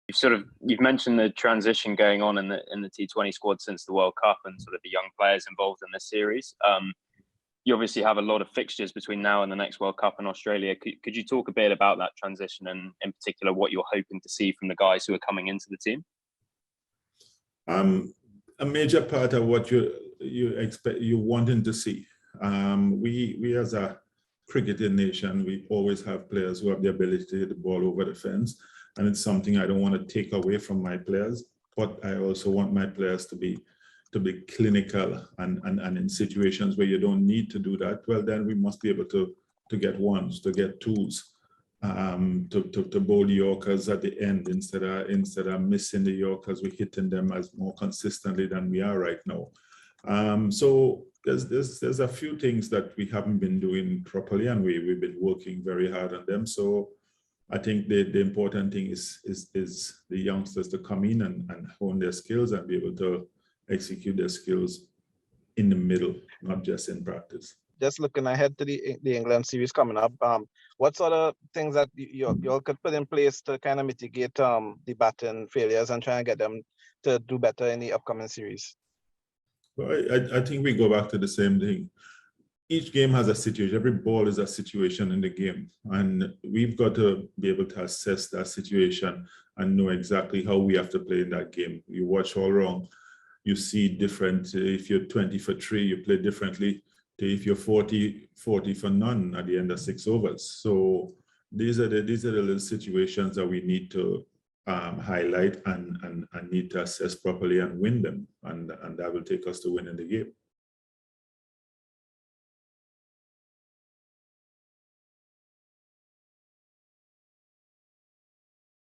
You've mentioned the transition going on in the T20 squad since the World Cup and sort of the young players involved in this series. You obviously have a lot of fixtures between now and the next World Cup in Australia. Could you talk a bit about that transition and in particular what you're hoping to see from the guys who are coming into the team? A major part of what you wanting to see. We as a cricketing nation, we always have players who have the ability to hit the ball over the fence. And it's something I don't want to take away from my players, but I also want my players to be clinical and in situations where you don't need to do that, well, then we must be able to get ones, to get twos, to bowl the Yorkers at the end instead of missing the Yorkers, we're hitting them as more consistently than we are right now. So there's a few things that we haven't been doing properly, and we've been working very hard on them. So I think the important thing is the youngsters to come in and hone their skills and be able to execute their skills in the middle, not just in practice. Just looking ahead to the England series coming up, what sort of things that you all could put in place to kind of mitigate the batting failures and try and get them to do better in the upcoming series? Well, I think we go back to the same thing. Each game has a situation. Every ball is a situation in the game. And we've got to be able to assess that situation and know exactly how we have to play in that game. You watch all wrong, you see different. If you're 20 for 3, you play differently to if you're 40 for none at the end of 6 overs. So these are the little situations that we need to highlight and need to assess properly and win them. And that will take us to winning the game.